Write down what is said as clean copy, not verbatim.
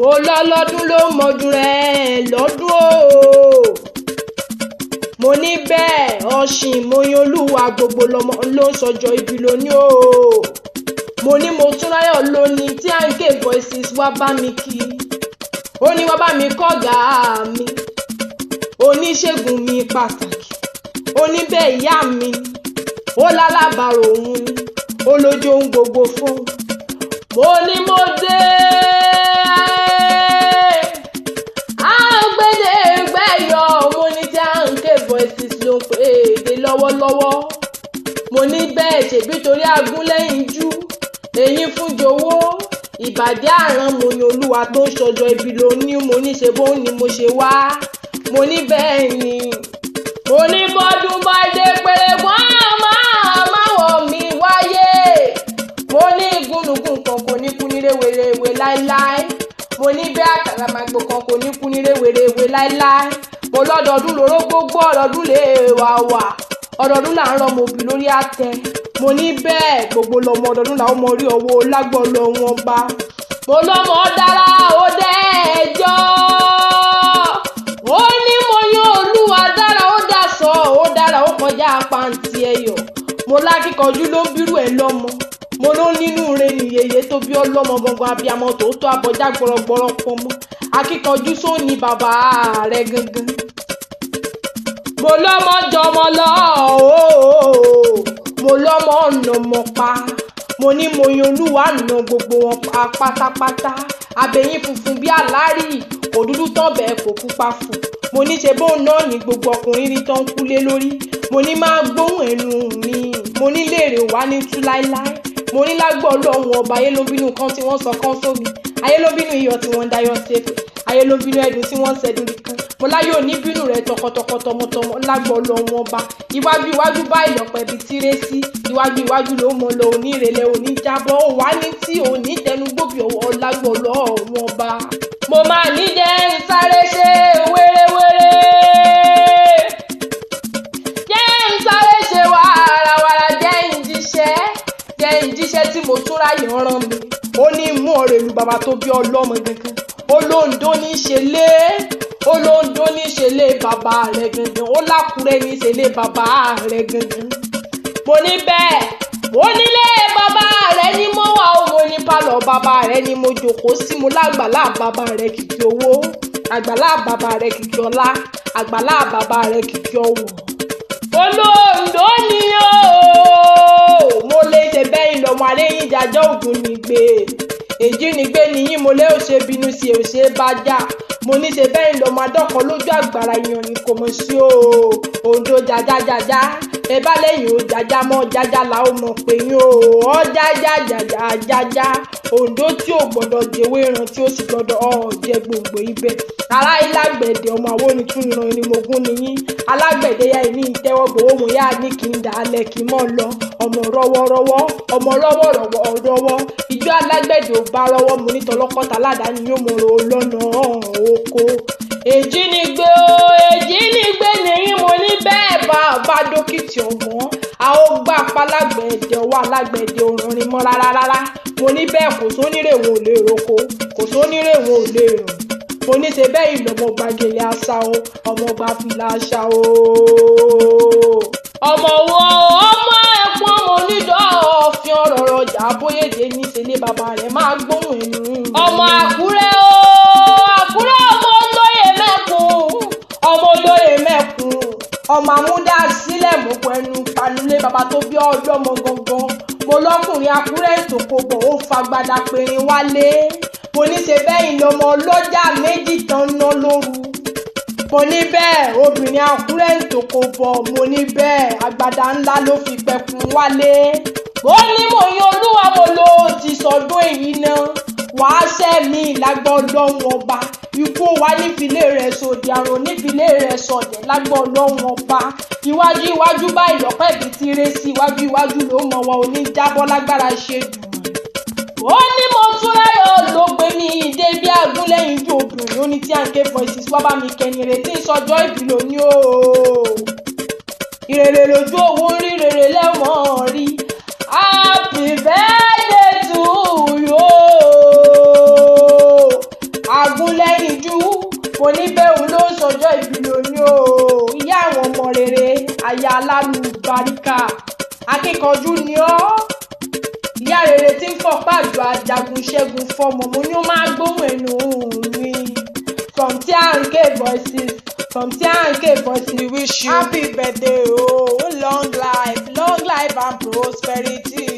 mo lọ́lọ́dún ló mọdún rẹ̀ lọ́dún o. mo ní bẹ́ẹ̀ ọ̀sìn mo yan olúwa gbogbo lọ́mọ ló ń sọjọ́ ibi lónìí o. mo ní mo tún ráyọ̀ lónìí tí à ń ké voices wá bá mi kí. ó ní wá bá mi kọ́gà mi oníṣègùn mi pàtàkì. ó ní bẹ́ẹ̀ ìyá mi ó lálábàárò òun ni ó lójú ohun gbogbo fún. mo ní mo dé voices ló ń pè é lọ́wọ́lọ́wọ́. mo ní bẹ́ẹ̀ ṣèbí torí agúnlẹ́yìn jú èyí fún jowó ìbàdí àrán mo ní olúwa tó ń ṣọjọ́ ibi ló ní mo ní ṣe bóun ni mo ṣe wá. mo ní bẹ́ẹ̀ ni mo ní bọ́dún bá dé péré wọ́n máwọ̀ mi wáyé. mo ní gúnugún kan kò ní kú ní rèwerèwe láéláé. mo ní bẹ́ẹ̀ àkàràmàgbò kan kò ní kú ní rèwerèwe láéláé. mo lọ́dọọdún lóró gbogbo ọ̀dọọdún lè wà ọ̀dọọdún là ń rọmọ òbí lórí àtẹ. mo ní bẹ́ẹ̀ gbogbo lọmọ ọ̀dọọdún làwọn ọmọ orí ọwọ́ lágbọ́lọ́ wọn bá. mo lọ́mọ dára ó dẹ́ẹ̀jọ́ ó ní mo yan olúwa dára ó dà sọ ó dára ó kọjá pàǹtí ẹyọ. mo lákìkanjú ló ń bírú ẹ lọ́mọ. mo ló nínú rẹ nìyẹyẹ tó bí ọlọ́mọ gangan abiyamọ tòótọ́ abọ́já gbọ́rọ̀gbọ́rọ̀ pọ̀ mọ́ akíkanjú sóní bàbá rẹ̀ gangan. mo lọ́mọ jọmọ lọ mo lọ́mọ ọ̀nà mọ̀ pa. mo ní mo yan olúwa nà gbogbo wọn pa pátápátá. abẹ́yìn funfun bí àlárì kò dúdú tán bẹ́ẹ̀ kò pupa fún. mo ní ṣe bóun náà ní gbogbo ọkùnrin rí tán kúlé lórí. mo ní máa gbóhùn ẹnu mi. mo ní léèrè wá ní tú láéláé. mo ní lágbọ́ ọlọ́run ọba ayé ló bínú kan tí wọ́n sọ kán sómi. ayé ló bínú iyọ̀ tí wọ́n ń dayọ̀ ṣépè. ayé ló bínú ẹ̀dùn tí wọ́n ń ṣẹ́dùn nìkan. mo láyé òní bínú rẹ̀ tọkọtọkọ tọmọtọmọ lágbọ́ ọlọ́run ọba. iwájú bá ìlọ̀pẹ̀ bí tiré sí. iwájú ló mọ lọ òní ìrẹ̀lẹ̀ òní jábọ́ ó wá ní tí òní tẹnu gbòbí ọwọ́ lágbọ́ ọlọ́run ọba. mo máa ní jẹ́ ń sáré ṣe wéréwéré. jẹ́ ń sáré ṣe wàràwàrà jẹ́ ń jíṣẹ́ tí mo tún ráyè rán mi. ó ní mú ọ̀rẹ́ lu bàbá tó bí ọlọ́mọ gangan. olóńdó ní ṣe lé bàbá rẹ̀ gangan. ó lákùrẹ́ ní ṣe lé bàbá rẹ̀ gangan. mo ní bẹ́ẹ̀ mo nílé bàbá rẹ̀ ni mo wà ó. mo ní pálọ̀ bàbá rẹ̀ ni mo jókòó sí. mo lágbàlá bàbá rẹ̀ kìkì owó àgbàlá bàbá rẹ̀ kìkì ọlá àgbàlá bàbá rẹ̀ kìkì ọwọ̀. olóńdó ni ó mo lè ṣe bẹ́ẹ̀ ìlọ́mọ àléyìn ìdájọ́ ògùn nígbè èjì nígbè nìyín mo lé òṣè bínú sí òṣè bá jà. mo ní ṣe bẹ́ẹ̀ ìlọ́mọ adọ́kọ̀ lójú àgbàrá ìyàn ni kò mọ̀ sí o. òǹdó jàjájàjá ẹ bá lẹ́yìn ó jàjá mọ́ jàjá là ó mọ̀ pé yín o. ọ jàjájàjá òǹdó tí ò gbọ́dọ̀ jẹ́wé ìran tí ó sì gbọ́dọ̀ jẹ gbòǹgbò ibẹ̀. ará ilágbẹ̀dẹ ọmọ àwọn onítúnran ẹni mogún nìyín. alágbẹ̀dẹ yá ìní ìtẹ́wọ́gbò ó mú yá ní kí n dà á lẹ̀ kí n mọ̀ lọ. ọmọ rọwọ́rọwọ́ ọmọ rọwọ́rọwọ́ ìjọ alágbẹ̀dẹ ò bá rọwọ́ mo ní tọlọ́kọ́ta aládàáni yóò mọ̀ ọ́ lọ́nà oko. èjì ni gbé nìyí mo ní bẹ́ẹ̀ bá dókítì ọ̀gbọ́n a ó gbà palágbẹ̀dẹ ọwọ́ alágbẹ̀dẹ òrùnrin mọ́ rárá. mo ní bẹ́ẹ̀ kò sónírèwọ̀n ò lè roko kò sónírèwọ̀n ò lè rùn. mo ní ṣe bẹ́ẹ̀ ìlọ́mọ gbàgẹ̀lẹ̀ àṣà o ọmọ gbà fìlà àṣà o. ọmọ wo ọmọ ẹ̀pọ̀n mo nídọ̀ ọ̀fin ọ̀rọ̀ ọjà bóyèdè ní ṣẹlẹ̀ bàbá rẹ̀ máa gbóhùn ẹnu. ọmọ àkúrẹ́ o àkúrẹ́ ọmọ olóyè mẹ́kùn ọmọ amúdá sílẹ̀ mọ́ pẹ̀lú panulé bàbá tó bí ọlọ́mọ gangan. mo lọ́kùnrin àkúrẹ́ ìtòkòbọ̀ ó fagbada pẹ̀rin wálé. mo ní ṣe bẹ́ẹ̀ ìlọ́mọ ọlọ́jà méjì tán ná lóru. mo ní bẹ́ẹ̀ obìnrin àkúrẹ́ ìtòkòbọ̀ mo ní bẹ́ẹ̀ agbada ńlá ló fi pẹ̀kun wálé. mo ní mo yan olúwa mo lò ó ti sọdún èyí náà wàá sẹ́mi lágbọ́ ọlọ́run ọba. ikú wa nífilé rẹ̀ sòdì àrùn nífilé rẹ̀ sọ̀dẹ̀ lágbọ́ ọlọ́run ọba. iwájú bá ìlọ́pẹ́ bí tiré sí iwájú ló mọ̀ wọn ò ní jábọ́ lágbára ṣe dùn. ó ní mo tún ráyọ̀ ló gbé ní ìdè bí agúnlẹ́yìn ju obìnrin ó ní tí à ń ké voices wá bá mi kẹ́ni retí ìsọjọ́ ìbí lónìí o. ìrèrè lójú owó ń rí rèrè lẹ́wọ̀n rí. happy birthday to you. alálùbáríkà akíkanjú ni ọ́ ìyá rere tí ń fọpá àjò ajagun ṣẹ́gun fọmọ mo ní ó máa gbóhùn ẹnu mi from T&K Voices we wish you happy birthday, oh, long life and prosperity.